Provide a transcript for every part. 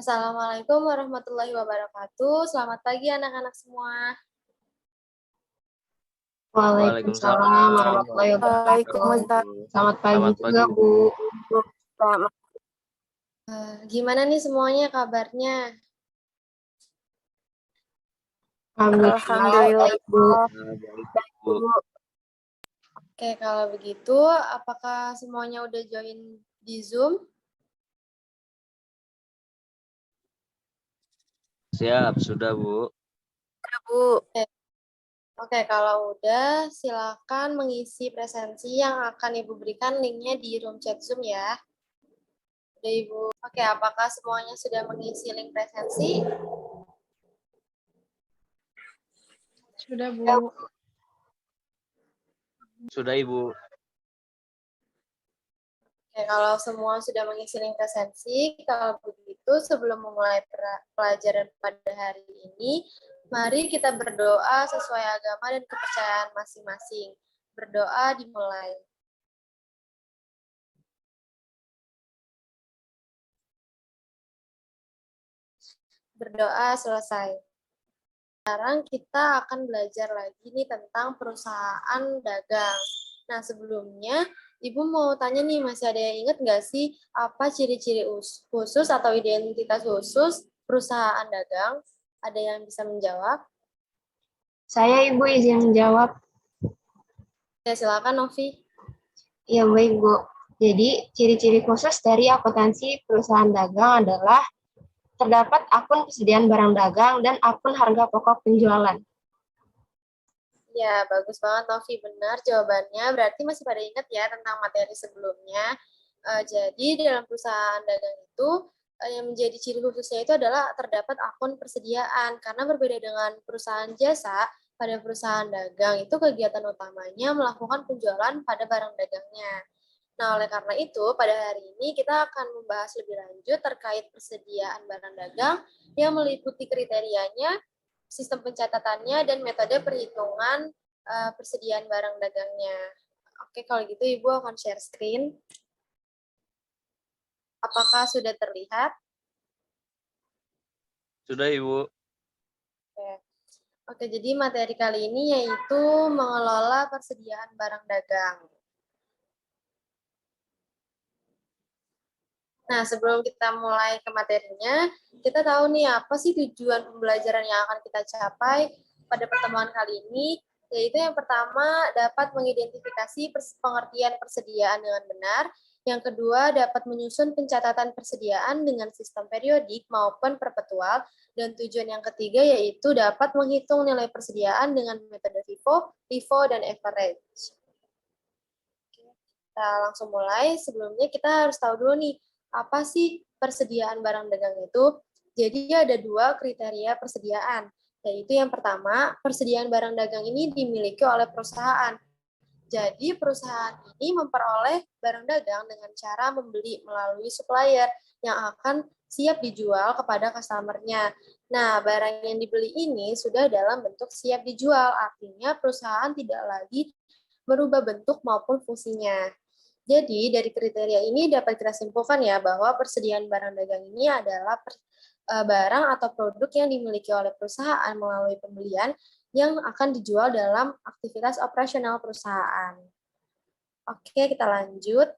Assalamualaikum warahmatullahi wabarakatuh. Selamat pagi anak-anak semua. Waalaikumsalam warahmatullahi wabarakatuh. Selamat pagi juga, Bu. Gimana nih semuanya kabarnya? Alhamdulillah baik, Bu. Oke, kalau begitu, apakah semuanya udah join di Zoom? Siap, sudah, Bu. Oke, kalau udah, silakan mengisi presensi yang akan Ibu berikan linknya di room chat Zoom ya. Udah, Ibu. Oke, apakah semuanya sudah mengisi link presensi? Sudah, Bu. Sudah, Ibu. Oke, kalau semua sudah mengisi link presensi, kalau begitu sebelum memulai pelajaran pada hari ini, mari kita berdoa sesuai agama dan kepercayaan masing-masing. Berdoa dimulai. Berdoa selesai. Sekarang kita akan belajar lagi nih tentang perusahaan dagang. Nah, sebelumnya Ibu mau tanya nih, masih ada yang ingat nggak sih apa ciri-ciri khusus atau identitas khusus perusahaan dagang? Ada yang bisa menjawab? Saya, Ibu, izin menjawab. Ya, silakan Novi. Ya, baik, Bu. Jadi, ciri-ciri khusus dari akuntansi perusahaan dagang adalah terdapat akun persediaan barang dagang dan akun harga pokok penjualan. Ya, bagus banget Novi, benar jawabannya. Berarti masih pada ingat ya tentang materi sebelumnya. Jadi dalam perusahaan dagang itu yang menjadi ciri khususnya itu adalah terdapat akun persediaan. Karena berbeda dengan perusahaan jasa, pada perusahaan dagang itu kegiatan utamanya melakukan penjualan pada barang dagangnya. Nah, oleh karena itu, pada hari ini kita akan membahas lebih lanjut terkait persediaan barang dagang yang meliputi kriterianya, sistem pencatatannya, dan metode perhitungan persediaan barang dagangnya. Oke, kalau gitu Ibu akan share screen. Apakah sudah terlihat? Sudah, Ibu. Oke, jadi materi kali ini yaitu mengelola persediaan barang dagang. Nah, sebelum kita mulai ke materinya, kita tahu nih apa sih tujuan pembelajaran yang akan kita capai pada pertemuan kali ini, yaitu yang pertama dapat mengidentifikasi pengertian persediaan dengan benar, yang kedua dapat menyusun pencatatan persediaan dengan sistem periodik maupun perpetual, dan tujuan yang ketiga yaitu dapat menghitung nilai persediaan dengan metode FIFO, LIFO, dan average. Kita langsung mulai, sebelumnya kita harus tahu dulu nih, apa sih persediaan barang dagang itu? Jadi ada dua kriteria persediaan, yaitu yang pertama, persediaan barang dagang ini dimiliki oleh perusahaan. Jadi perusahaan ini memperoleh barang dagang dengan cara membeli melalui supplier yang akan siap dijual kepada customer-nya. Nah, barang yang dibeli ini sudah dalam bentuk siap dijual, artinya perusahaan tidak lagi merubah bentuk maupun fungsinya. Jadi, dari kriteria ini dapat kita simpulkan ya bahwa persediaan barang dagang ini adalah barang atau produk yang dimiliki oleh perusahaan melalui pembelian yang akan dijual dalam aktivitas operasional perusahaan. Oke, kita lanjut.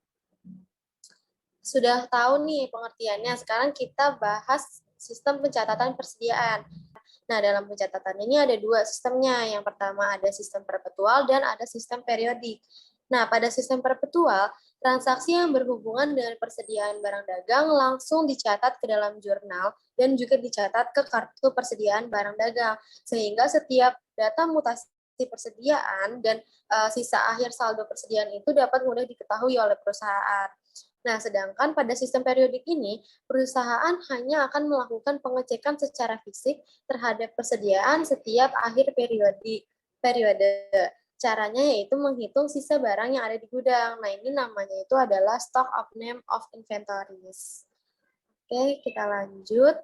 Sudah tahu nih pengertiannya, sekarang kita bahas sistem pencatatan persediaan. Nah, dalam pencatatan ini ada dua sistemnya. Yang pertama ada sistem perpetual dan ada sistem periodik. Nah, pada sistem perpetual, transaksi yang berhubungan dengan persediaan barang dagang langsung dicatat ke dalam jurnal dan juga dicatat ke kartu persediaan barang dagang. Sehingga setiap data mutasi persediaan dan sisa akhir saldo persediaan itu dapat mudah diketahui oleh perusahaan. Nah, sedangkan pada sistem periodik ini, perusahaan hanya akan melakukan pengecekan secara fisik terhadap persediaan setiap akhir periode. Caranya yaitu menghitung sisa barang yang ada di gudang. Nah, ini namanya itu adalah stock of name of inventories. Oke, kita lanjut.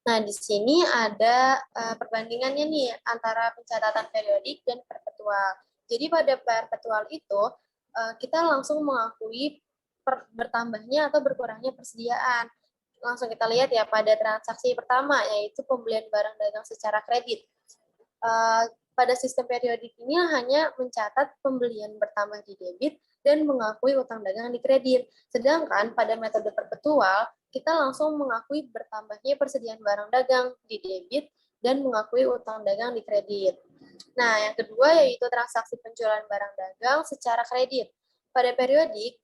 Nah, di sini ada perbandingannya nih antara pencatatan periodik dan perpetual. Jadi pada perpetual itu, kita langsung mengakui bertambahnya atau berkurangnya persediaan. langsung kita lihat ya pada transaksi pertama, yaitu pembelian barang dagang secara kredit. Pada sistem periodik ini hanya mencatat pembelian bertambah di debit dan mengakui utang dagang di kredit. Sedangkan pada metode perpetual, kita langsung mengakui bertambahnya persediaan barang dagang di debit dan mengakui utang dagang di kredit. Nah, yang kedua yaitu transaksi penjualan barang dagang secara kredit. Pada periodik,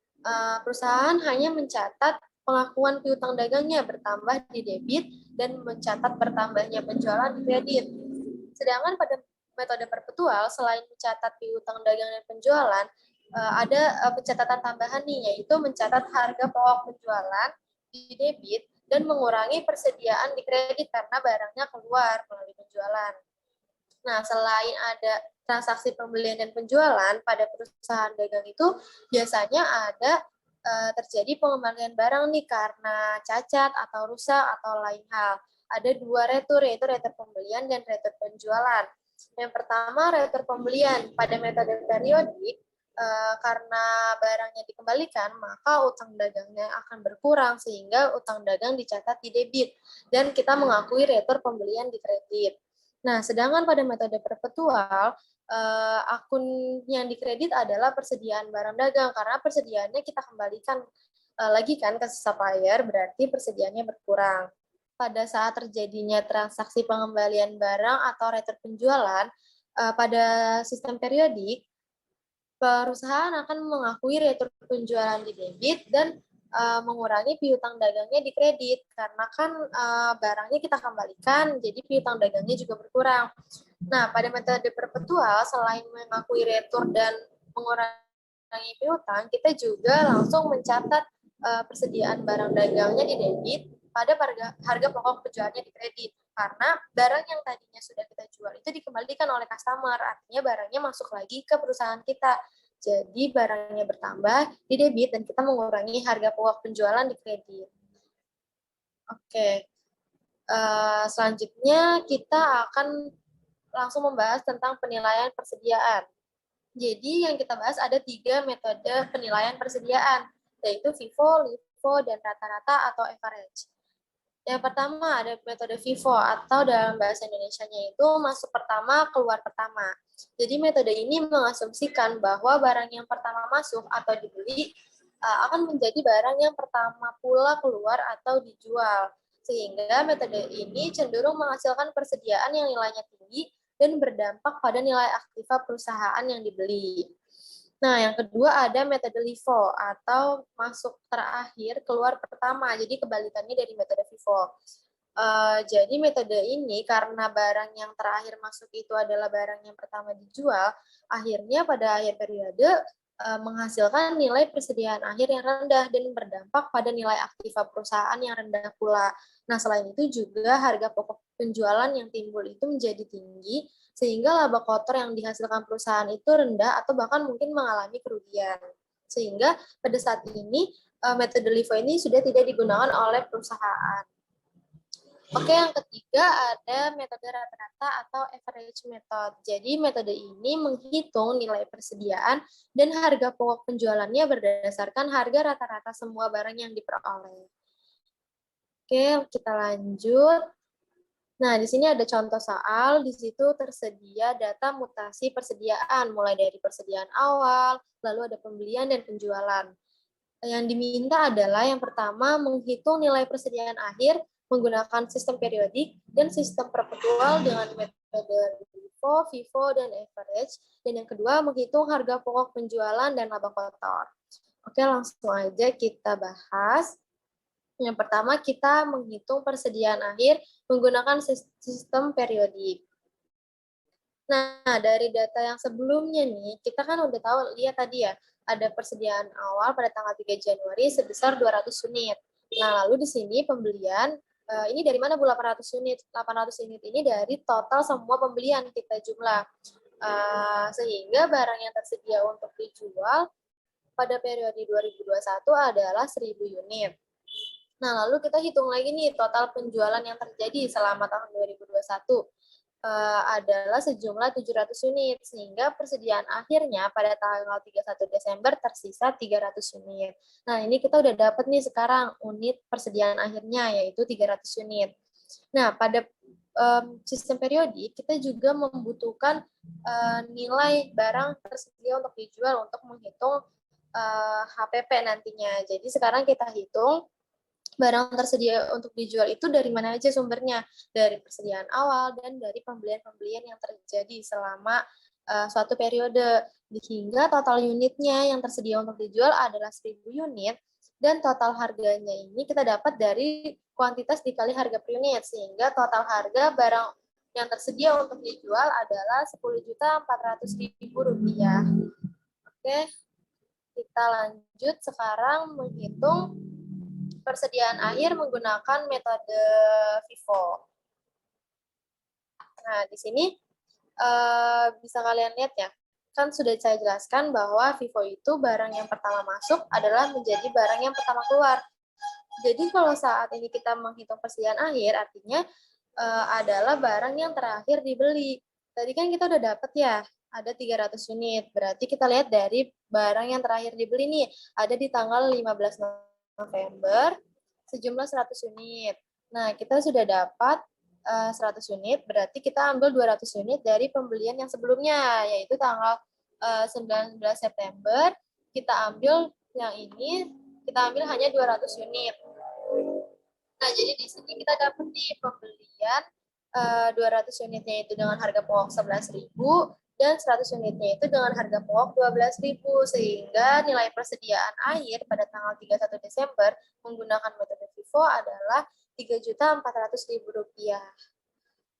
perusahaan hanya mencatat pengakuan piutang dagangnya bertambah di debit dan mencatat bertambahnya penjualan di kredit. Sedangkan pada metode perpetual, selain mencatat piutang dagang dan penjualan, ada pencatatan tambahan nih, yaitu mencatat harga pokok penjualan di debit dan mengurangi persediaan di kredit karena barangnya keluar melalui penjualan. Nah, selain ada transaksi pembelian dan penjualan, pada perusahaan dagang itu biasanya ada terjadi pengembalian barang nih karena cacat atau rusak atau lain hal. Ada dua retur, yaitu retur pembelian dan retur penjualan. Yang pertama, retur pembelian. Pada metode periodik, karena barangnya dikembalikan, maka utang dagangnya akan berkurang sehingga utang dagang dicatat di debit dan kita mengakui retur pembelian di kredit. Nah, sedangkan pada metode perpetual, akun yang dikredit adalah persediaan barang dagang karena persediaannya kita kembalikan lagi kan ke supplier, berarti persediaannya berkurang. Pada saat terjadinya transaksi pengembalian barang atau retur penjualan, pada sistem periodik, perusahaan akan mengakui retur penjualan di debit dan mengurangi piutang dagangnya di kredit karena kan barangnya kita kembalikan, jadi piutang dagangnya juga berkurang. Nah, pada metode perpetual, selain mengakui retur dan mengurangi piutang, kita juga langsung mencatat persediaan barang dagangnya di debit pada harga pokok penjualannya di kredit. Karena barang yang tadinya sudah kita jual itu dikembalikan oleh customer, artinya barangnya masuk lagi ke perusahaan kita. Jadi barangnya bertambah di debit dan kita mengurangi harga pokok penjualan di kredit. Oke, selanjutnya kita akan langsung membahas tentang penilaian persediaan. Jadi yang kita bahas ada 3 metode penilaian persediaan, yaitu FIFO, LIFO, dan rata-rata atau average. Yang pertama ada metode FIFO atau dalam bahasa Indonesianya itu masuk pertama, keluar pertama. Jadi metode ini mengasumsikan bahwa barang yang pertama masuk atau dibeli akan menjadi barang yang pertama pula keluar atau dijual. Sehingga metode ini cenderung menghasilkan persediaan yang nilainya tinggi dan berdampak pada nilai aktiva perusahaan yang dibeli. Nah, yang kedua ada metode LIFO atau masuk terakhir, keluar pertama. Jadi kebalikannya dari metode FIFO. Jadi metode ini karena barang yang terakhir masuk itu adalah barang yang pertama dijual, akhirnya pada akhir periode menghasilkan nilai persediaan akhir yang rendah dan berdampak pada nilai aktiva perusahaan yang rendah pula. Nah, selain itu juga harga pokok penjualan yang timbul itu menjadi tinggi, sehingga laba kotor yang dihasilkan perusahaan itu rendah atau bahkan mungkin mengalami kerugian. Sehingga pada saat ini metode LIFO ini sudah tidak digunakan oleh perusahaan. Oke, yang ketiga ada metode rata-rata atau average method. Jadi metode ini menghitung nilai persediaan dan harga pokok penjualannya berdasarkan harga rata-rata semua barang yang diperoleh. Oke, kita lanjut. Nah, di sini ada contoh soal, di situ tersedia data mutasi persediaan, mulai dari persediaan awal, lalu ada pembelian dan penjualan. Yang diminta adalah yang pertama, menghitung nilai persediaan akhir menggunakan sistem periodik dan sistem perpetual dengan metode LIFO, FIFO, dan average. Dan yang kedua, menghitung harga pokok penjualan dan laba kotor. Oke, langsung aja kita bahas. Yang pertama, kita menghitung persediaan akhir menggunakan sistem periodik. Nah, dari data yang sebelumnya nih, kita kan udah tahu, lihat tadi ya, ada persediaan awal pada tanggal 3 Januari sebesar 200 unit. Nah, lalu di sini pembelian, ini dari mana Bu 800 unit? 800 unit ini dari total semua pembelian kita jumlah. Sehingga barang yang tersedia untuk dijual pada periode 2021 adalah 1.000 unit. Nah, lalu kita hitung lagi nih total penjualan yang terjadi selama tahun 2021. adalah sejumlah 700 unit, sehingga persediaan akhirnya pada tanggal 31 Desember tersisa 300 unit. Nah, ini kita udah dapat nih sekarang unit persediaan akhirnya, yaitu 300 unit. Nah, pada sistem periodik, kita juga membutuhkan nilai barang tersedia untuk dijual untuk menghitung HPP nantinya. Jadi sekarang kita hitung barang tersedia untuk dijual itu dari mana aja sumbernya, dari persediaan awal dan dari pembelian-pembelian yang terjadi selama suatu periode, hingga total unitnya yang tersedia untuk dijual adalah 1.000 unit, dan total harganya ini kita dapat dari kuantitas dikali harga per unit, sehingga total harga barang yang tersedia untuk dijual adalah Rp10.400.000. Oke, kita lanjut sekarang menghitung persediaan akhir menggunakan metode FIFO. Nah, di sini bisa kalian lihat ya, kan sudah saya jelaskan bahwa FIFO itu barang yang pertama masuk adalah menjadi barang yang pertama keluar. Jadi kalau saat ini kita menghitung persediaan akhir, artinya adalah barang yang terakhir dibeli. Tadi kan kita udah dapat ya, ada 300 unit. Berarti kita lihat dari barang yang terakhir dibeli nih, ada di tanggal 15 November, sejumlah 100 unit. Nah, kita sudah dapat 100 unit, berarti kita ambil 200 unit dari pembelian yang sebelumnya, yaitu tanggal 19 September, kita ambil yang ini, kita ambil hanya 200 unit. Nah, jadi di sini kita dapat nih pembelian 200 unitnya itu dengan harga pokok 11.000 dan 100 unitnya itu dengan harga pokok 12.000, sehingga nilai persediaan akhir pada tanggal 31 Desember menggunakan metode FIFO adalah Rp3.400.000.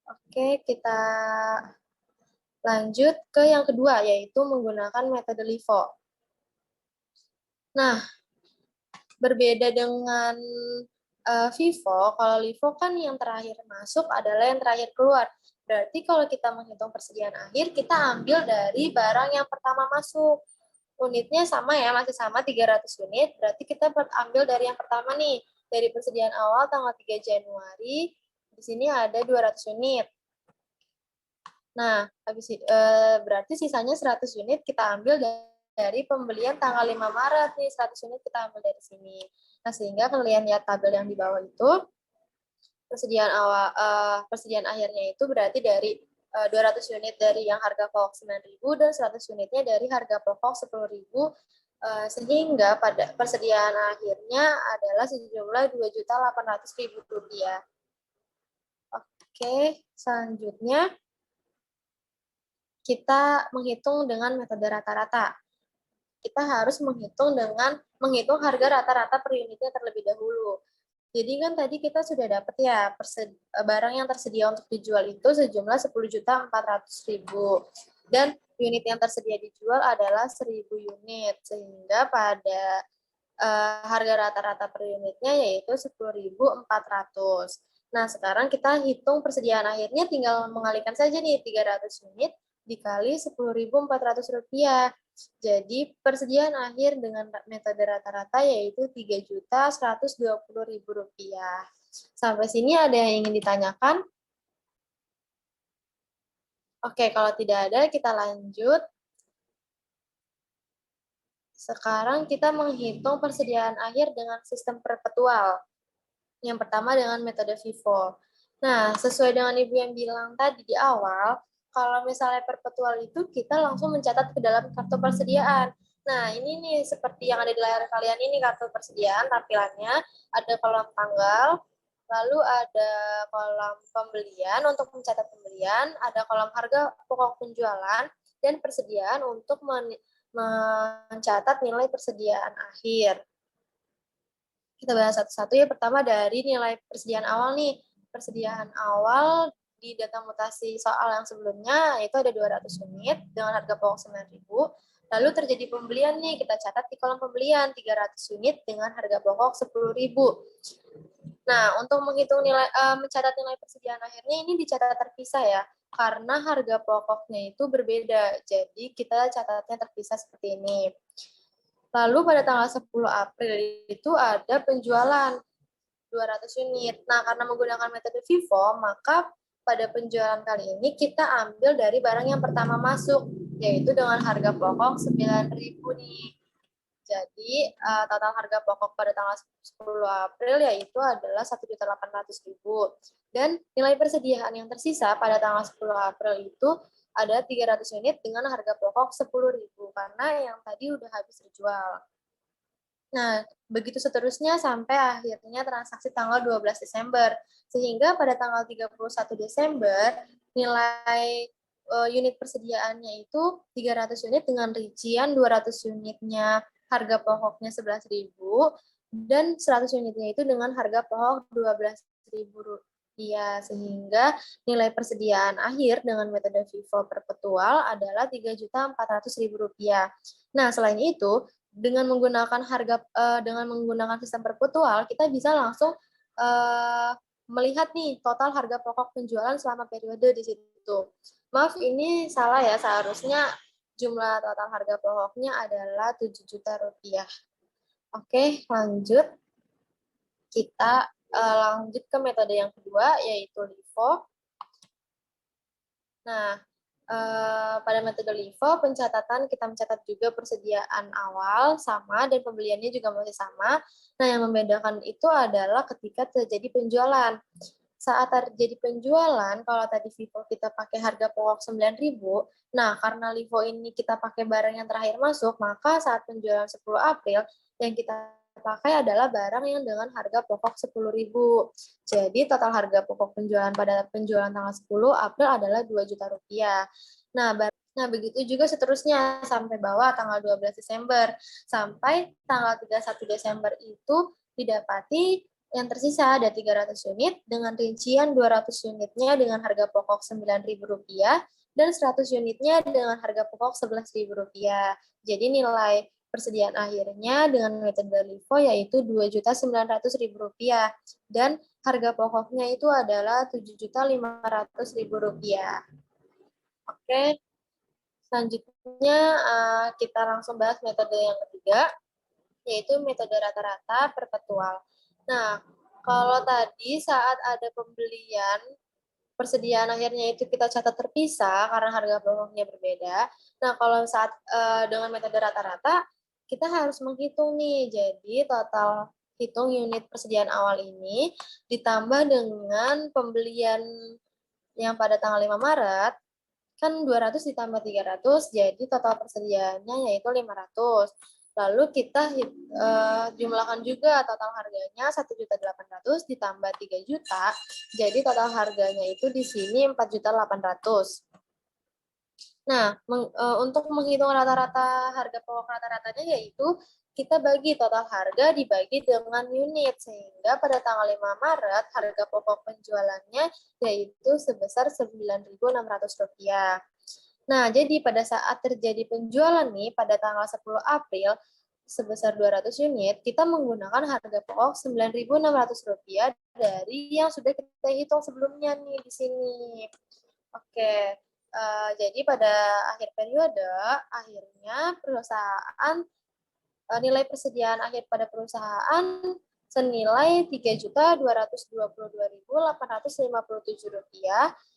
Oke, kita lanjut ke yang kedua, yaitu menggunakan metode LIFO. Nah, berbeda dengan FIFO, kalau LIFO kan yang terakhir masuk adalah yang terakhir keluar. Berarti kalau kita menghitung persediaan akhir, kita ambil dari barang yang pertama masuk. Unitnya sama ya, masih sama 300 unit, berarti kita ambil dari yang pertama nih, dari persediaan awal tanggal 3 Januari, di sini ada 200 unit. Nah, berarti sisanya 100 unit kita ambil dari pembelian tanggal 5 Maret nih, 100 unit kita ambil dari sini. Nah, sehingga kalian lihat tabel yang di bawah itu, persediaan akhirnya itu berarti dari 200 unit dari yang harga pokok 9.000 dan 100 unitnya dari harga pokok 10.000, sehingga pada persediaan akhirnya adalah sejumlah Rp2.800.000. Oke, selanjutnya kita menghitung dengan metode rata-rata. Kita harus menghitung harga rata-rata per unitnya terlebih dahulu. Jadi kan tadi kita sudah dapat ya barang yang tersedia untuk dijual itu sejumlah Rp10.400.000 dan unit yang tersedia dijual adalah 1.000 unit, sehingga pada harga rata-rata per unitnya yaitu Rp10.400. Nah, sekarang kita hitung persediaan akhirnya, tinggal mengalihkan saja nih 300 unit dikali Rp10.400. Jadi persediaan akhir dengan metode rata-rata yaitu Rp3.120.000. Sampai sini ada yang ingin ditanyakan? Oke, kalau tidak ada kita lanjut. Sekarang kita menghitung persediaan akhir dengan sistem perpetual. Yang pertama dengan metode FIFO. Nah, sesuai dengan Ibu yang bilang tadi di awal, kalau misalnya perpetual itu kita langsung mencatat ke dalam kartu persediaan. Nah, ini nih seperti yang ada di layar kalian ini kartu persediaan tampilannya, ada kolom tanggal, lalu ada kolom pembelian untuk mencatat pembelian, ada kolom harga pokok penjualan, dan persediaan untuk mencatat nilai persediaan akhir. Kita bahas satu-satu ya. Pertama dari nilai persediaan awal nih. Persediaan awal di data mutasi soal yang sebelumnya itu ada 200 unit dengan harga pokok 9.000. Lalu terjadi pembelian nih, kita catat di kolom pembelian 300 unit dengan harga pokok 10.000. Nah, untuk menghitung mencatat nilai persediaan akhirnya ini dicatat terpisah ya, karena harga pokoknya itu berbeda. Jadi kita catatnya terpisah seperti ini. Lalu pada tanggal 10 April itu ada penjualan 200 unit. Nah, karena menggunakan metode FIFO, maka pada penjualan kali ini kita ambil dari barang yang pertama masuk, yaitu dengan harga pokok 9.000 nih. Jadi total harga pokok pada tanggal 10 April yaitu adalah 1.800.000. Dan nilai persediaan yang tersisa pada tanggal 10 April itu ada 300 unit dengan harga pokok 10.000 karena yang tadi udah habis terjual. Nah, begitu seterusnya sampai akhirnya transaksi tanggal 12 Desember. Sehingga pada tanggal 31 Desember, nilai unit persediaannya itu 300 unit dengan rincian 200 unitnya harga pokoknya 11.000 dan 100 unitnya itu dengan harga pokok 12.000 rupiah. Sehingga nilai persediaan akhir dengan metode FIFO perpetual adalah 3.400.000 rupiah. Nah, selain itu, dengan menggunakan sistem perpetual, kita bisa langsung melihat nih total harga pokok penjualan selama periode di situ. Maaf, ini salah ya, seharusnya jumlah total harga pokoknya adalah 7 juta rupiah. Oke, lanjut. Kita lanjut ke metode yang kedua, yaitu LIFO. Nah, pada metode LIFO, pencatatan kita mencatat juga persediaan awal sama dan pembeliannya juga masih sama. Nah, yang membedakan itu adalah ketika terjadi penjualan. Saat terjadi penjualan, kalau tadi FIFO kita pakai harga pokok 9.000, nah karena LIFO ini kita pakai barang yang terakhir masuk, maka saat penjualan 10 April, yang kita pakai adalah barang yang dengan harga pokok 10.000. Jadi total harga pokok penjualan pada penjualan tanggal 10 April adalah 2 juta rupiah. Nah, begitu juga seterusnya sampai bawah tanggal 12 Desember. Sampai tanggal 31 Desember itu didapati yang tersisa ada 300 unit dengan rincian 200 unitnya dengan harga pokok 9.000 rupiah dan 100 unitnya dengan harga pokok 11.000 rupiah. Jadi nilai persediaan akhirnya dengan metode LIFO yaitu 2.900.000 rupiah dan harga pokoknya itu adalah 7.500.000 rupiah. Oke, selanjutnya kita langsung bahas metode yang ketiga, yaitu metode rata-rata perpetual. Nah, kalau tadi saat ada pembelian, persediaan akhirnya itu kita catat terpisah karena harga pokoknya berbeda. Nah, kalau saat dengan metode rata-rata, kita harus menghitung nih. Jadi, total hitung unit persediaan awal ini ditambah dengan pembelian yang pada tanggal 5 Maret, kan 200 ditambah 300, jadi total persediaannya yaitu 500. Lalu kita jumlahkan juga total harganya 1.800.000 ditambah 3 juta, jadi total harganya itu di sini 4.800.000. Nah, untuk menghitung rata-rata harga pokok rata-ratanya yaitu kita bagi total harga dibagi dengan unit, sehingga pada tanggal 5 Maret harga pokok penjualannya yaitu sebesar Rp9.600. Nah, jadi pada saat terjadi penjualan nih pada tanggal 10 April sebesar 200 unit, kita menggunakan harga pokok Rp9.600 dari yang sudah kita hitung sebelumnya nih di sini. Oke, jadi pada akhir periode, akhirnya perusahaan nilai persediaan akhir pada perusahaan senilai Rp3.222.857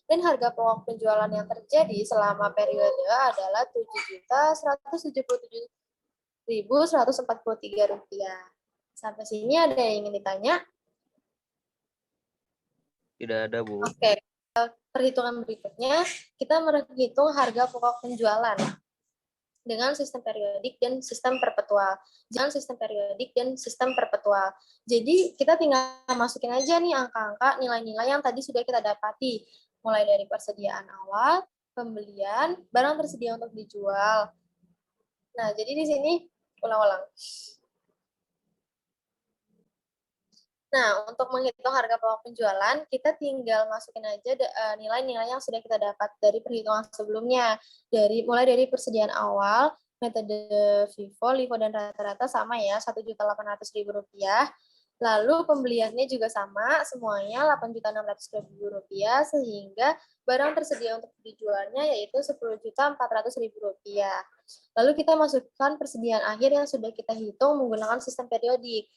dan harga pokok penjualan yang terjadi selama periode adalah Rp7.177.143. Sampai sini ada yang ingin ditanya? Tidak ada, Bu. Oke, perhitungan berikutnya kita menghitung harga pokok penjualan dengan sistem periodik dan sistem perpetual. Jadi kita tinggal masukin aja nih angka-angka nilai-nilai yang tadi sudah kita dapati, mulai dari persediaan awal, pembelian, barang tersedia untuk dijual. Nah, jadi di sini ulang-ulang. Nah, untuk menghitung harga pokok penjualan, kita tinggal masukin aja nilai-nilai yang sudah kita dapat dari perhitungan sebelumnya. Mulai dari persediaan awal, metode FIFO, LIFO, dan rata-rata sama ya, Rp1.800.000. Lalu pembeliannya juga sama, semuanya Rp8.600.000, sehingga barang tersedia untuk dijualnya yaitu Rp10.400.000. Lalu kita masukkan persediaan akhir yang sudah kita hitung menggunakan sistem periodik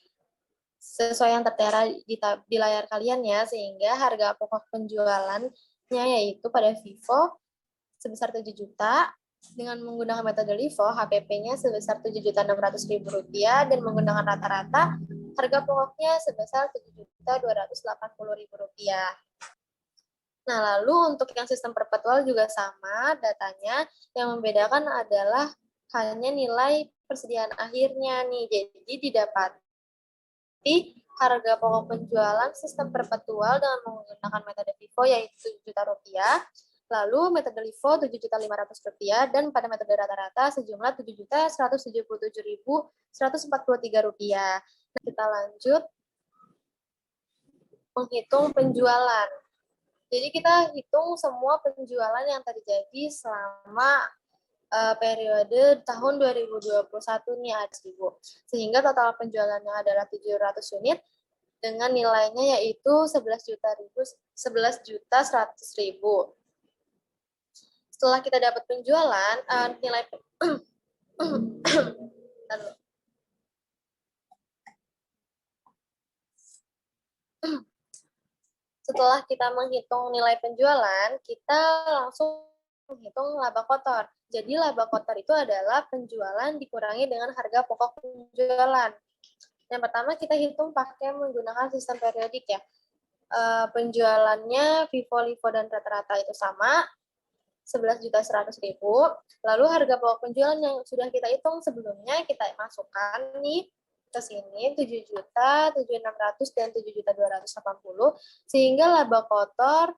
sesuai yang tertera di layar kalian ya, sehingga harga pokok penjualan yaitu pada Vivo sebesar 7 juta, dengan menggunakan metode LIFO, HPP-nya sebesar Rp7.600.000 dan menggunakan rata-rata, harga pokoknya sebesar Rp7.280.000. Nah, lalu untuk yang sistem perpetual juga sama datanya, yang membedakan adalah hanya nilai persediaan akhirnya nih. Jadi didapati harga pokok penjualan sistem perpetual dengan menggunakan metode FIFO yaitu Rp7 juta, lalu metode LIFO Rp7.500.000 dan pada metode rata-rata sejumlah Rp7.177.143. Nah, kita lanjut menghitung penjualan. Jadi kita hitung semua penjualan yang terjadi selama periode tahun 2021 nih Ibu. Sehingga total penjualannya adalah 700 unit dengan nilainya yaitu 11.100.000. Setelah kita dapat penjualan, nilai setelah kita menghitung nilai penjualan, kita langsung menghitung laba kotor. Jadi laba kotor itu adalah penjualan dikurangi dengan harga pokok penjualan. Yang pertama kita hitung pakai menggunakan sistem periodik ya. Penjualannya Vivo, LIFO, dan rata-rata itu sama, Rp11.100.000. Lalu harga pokok penjualan yang sudah kita hitung sebelumnya kita masukkan nih ke sini Rp7.700.000 dan Rp7.280.000 sehingga laba kotor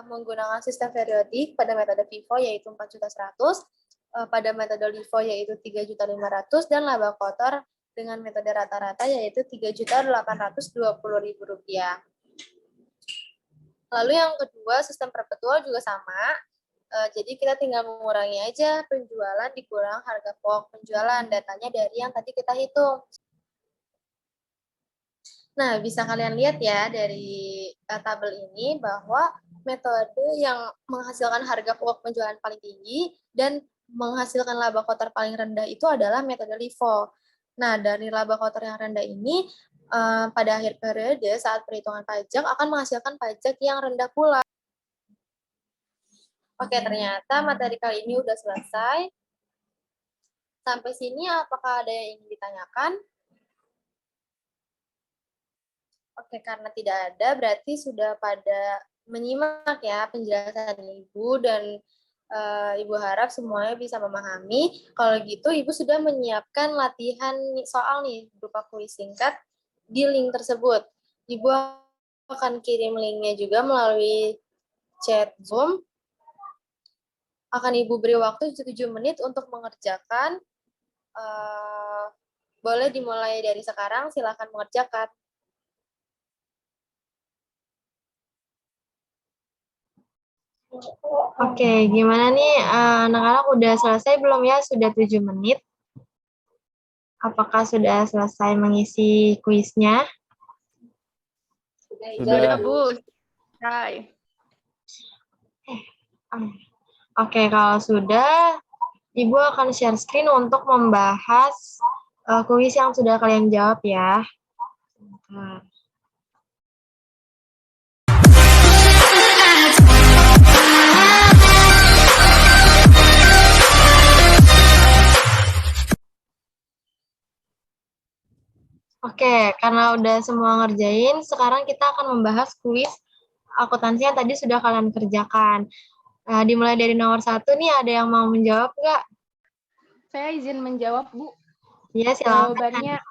menggunakan sistem periodik pada metode Vivo yaitu Rp4.100.000, pada metode LIFO yaitu Rp3.500.000 dan laba kotor dengan metode rata-rata yaitu Rp3.820.000. Lalu yang kedua, sistem perpetual juga sama. Jadi kita tinggal mengurangi aja penjualan dikurang harga pokok penjualan. Datanya dari yang tadi kita hitung. Nah, bisa kalian lihat ya dari tabel ini bahwa metode yang menghasilkan harga pokok penjualan paling tinggi dan menghasilkan laba kotor paling rendah itu adalah metode LIFO. Nah, dari laba kotor yang rendah ini, pada akhir periode saat perhitungan pajak akan menghasilkan pajak yang rendah pula. Oke, ternyata materi kali ini udah selesai. Sampai sini apakah ada yang ingin ditanyakan? Oke, karena tidak ada berarti sudah pada menyimak ya penjelasan Ibu dan Ibu harap semuanya bisa memahami. Kalau gitu Ibu sudah menyiapkan latihan soal nih berupa kuis singkat di link tersebut. Ibu akan kirim linknya juga melalui chat Zoom. Akan Ibu beri waktu 7 menit untuk mengerjakan. Boleh dimulai dari sekarang, silakan mengerjakan. Oke, gimana nih anak-anak udah selesai belum ya? Sudah 7 menit. Apakah sudah selesai mengisi kuisnya? Sudah, Bu. Selesai. Oke, kalau sudah, Ibu akan share screen untuk membahas kuis yang sudah kalian jawab ya. Oke, karena udah semua ngerjain, sekarang kita akan membahas kuis akuntansi yang tadi sudah kalian kerjakan. Dimulai dari nomor 1 nih, ada yang mau menjawab nggak? Saya izin menjawab, Bu. Iya, silakan.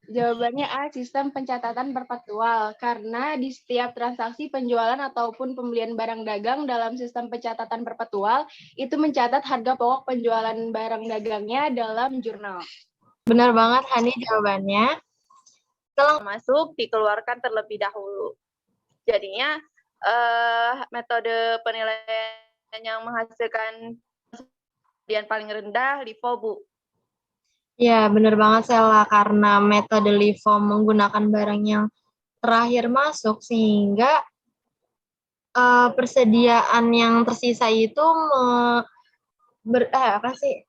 Jawabannya A, sistem pencatatan perpetual. Karena di setiap transaksi penjualan ataupun pembelian barang dagang dalam sistem pencatatan perpetual, itu mencatat harga pokok penjualan barang dagangnya dalam jurnal. Benar banget, Hani, jawabannya. Setelah masuk, dikeluarkan terlebih dahulu. Jadinya, metode penilaian yang menghasilkan persediaan paling rendah, LIFO, Bu. Ya, benar banget, Sela. Karena metode LIFO menggunakan barang yang terakhir masuk, sehingga persediaan yang tersisa itu apa sih?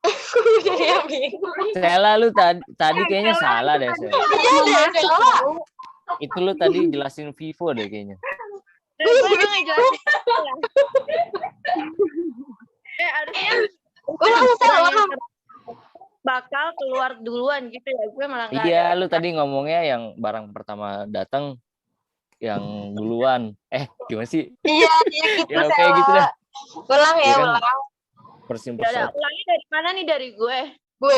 Sela, lu tadi kayaknya salah deh, Sela. Iya deh, Sela. Itu lu tadi jelasin Vivo deh kayaknya. Gue emang ngejelasin. Harusnya Ulang. bakal keluar duluan gitu ya. Gue malah nggak Iya, ada. lu tadi ngomongnya yang barang pertama datang yang duluan. Gimana sih? Iya gitu, Ya kayak gitu dah. Ulang ya, Ya kan ulang. first in, Ya first udah, out. ulangnya dari mana nih, dari gue? Gue.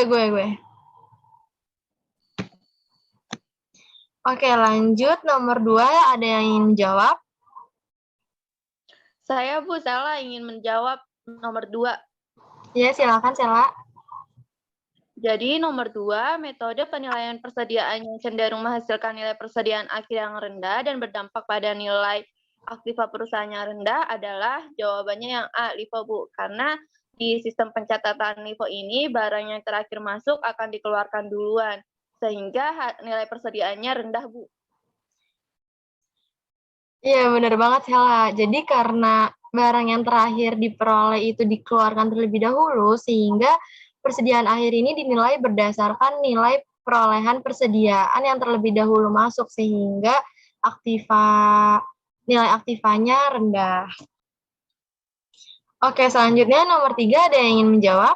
Oke, lanjut. Nomor 2, ada yang ingin menjawab? Saya Bu Sela ingin menjawab nomor 2. Ya, silakan Sela. Jadi nomor 2, metode penilaian persediaan yang cenderung menghasilkan nilai persediaan akhir yang rendah dan berdampak pada nilai aktiva perusahaannya rendah adalah jawabannya yang A, LIFO Bu. Karena di sistem pencatatan LIFO ini barang yang terakhir masuk akan dikeluarkan duluan, sehingga nilai persediaannya rendah Bu. Iya, benar banget Sela. Jadi karena barang yang terakhir diperoleh itu dikeluarkan terlebih dahulu, sehingga persediaan akhir ini dinilai berdasarkan nilai perolehan persediaan yang terlebih dahulu masuk, sehingga nilai aktivanya rendah. Oke, selanjutnya nomor 3, ada yang ingin menjawab?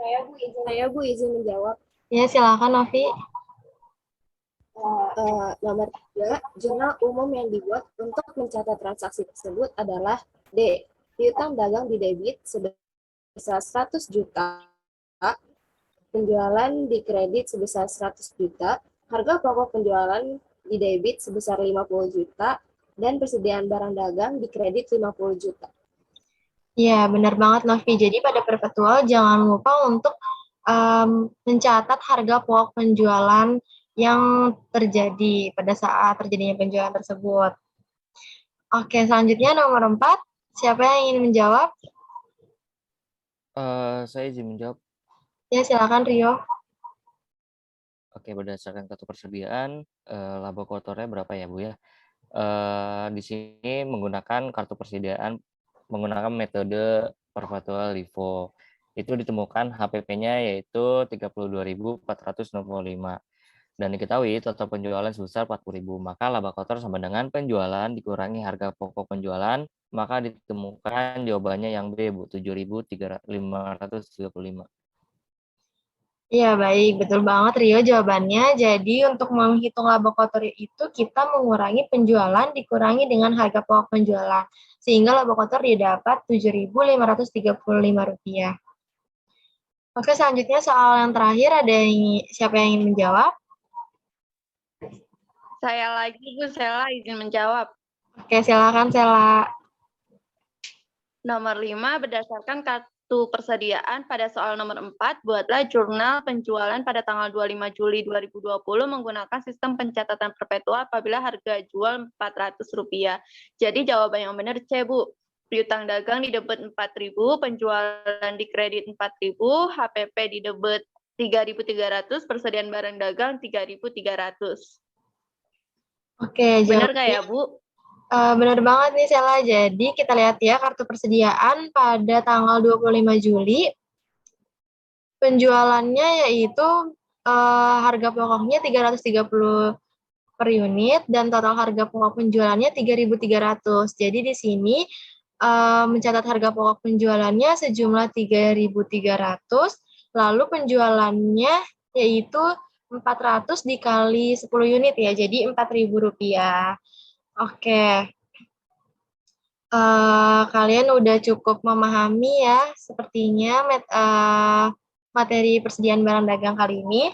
Saya Bu izin menjawab. Ya, silakan Novi. Nomor 3, jurnal umum yang dibuat untuk mencatat transaksi tersebut adalah D. Piutang dagang di debit sebesar 100 juta, penjualan di kredit sebesar 100 juta, harga pokok penjualan di debit sebesar 50 juta, dan persediaan barang dagang di kredit 50 juta. Iya, benar banget Novi. Jadi pada perpetual jangan lupa untuk mencatat harga pokok penjualan yang terjadi pada saat terjadinya penjualan tersebut. Oke, selanjutnya nomor 4. Siapa yang ingin menjawab? Saya izin menjawab. Ya, silakan Rio. Oke, berdasarkan kartu persediaan, laba kotornya berapa ya, Bu ya? Di sini menggunakan kartu persediaan menggunakan metode perpetual LIFO. Itu ditemukan HPP-nya yaitu 32.465. Dan diketahui total penjualan sebesar 40.000. Maka laba kotor sama dengan penjualan dikurangi harga pokok penjualan, maka ditemukan jawabannya yang B, Bu, 7.535. Iya, baik. Betul banget, Rio, jawabannya. Jadi, untuk menghitung laba kotor itu, kita mengurangi penjualan dikurangi dengan harga pokok penjualan. Sehingga laba kotor didapat Rp7.535. Oke, selanjutnya soal yang terakhir, siapa yang ingin menjawab? Saya lagi Bu Sela izin menjawab. Oke, silakan Sela. Nomor 5, berdasarkan kartu persediaan pada soal nomor 4, buatlah jurnal penjualan pada tanggal 25 Juli 2020 menggunakan sistem pencatatan perpetual apabila harga jual Rp400. Jadi jawaban yang benar C, Bu. Piutang dagang di debit 4.000, penjualan di kredit 4.000, HPP di debit 3.300, persediaan barang dagang 3.300. Oke, Benar nggak ya, Bu? benar banget nih Sela. Jadi kita lihat ya kartu persediaan pada tanggal 25 Juli. Penjualannya yaitu harga pokoknya 330 per unit dan total harga pokok penjualannya 3.300. Jadi di sini mencatat harga pokok penjualannya sejumlah 3.300, lalu penjualannya yaitu 400 dikali 10 unit ya, jadi Rp4.000. Oke, kalian udah cukup memahami ya sepertinya materi persediaan barang dagang kali ini.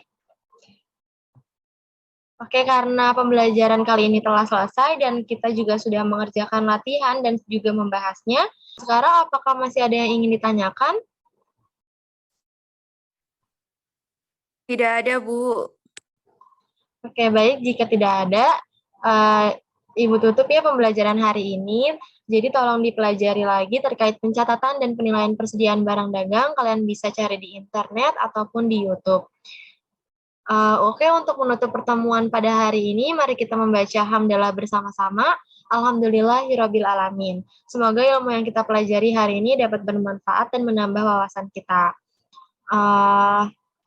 Oke, karena pembelajaran kali ini telah selesai dan kita juga sudah mengerjakan latihan dan juga membahasnya. Sekarang apakah masih ada yang ingin ditanyakan? Tidak ada, Bu. Oke, baik. Jika tidak ada, Ibu tutup ya pembelajaran hari ini. Jadi tolong dipelajari lagi terkait pencatatan dan penilaian persediaan barang dagang. Kalian bisa cari di internet ataupun di YouTube. Oke, untuk menutup pertemuan pada hari ini, mari kita membaca hamdalah bersama-sama. Alhamdulillahirabbil alamin. Semoga ilmu yang kita pelajari hari ini dapat bermanfaat dan menambah wawasan kita.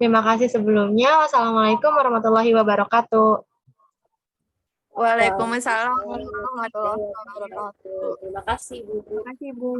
Terima kasih sebelumnya. Wassalamualaikum warahmatullahi wabarakatuh. Waalaikumsalam warahmatullahi wabarakatuh. Terima kasih, Bu. Terima kasih, Bu.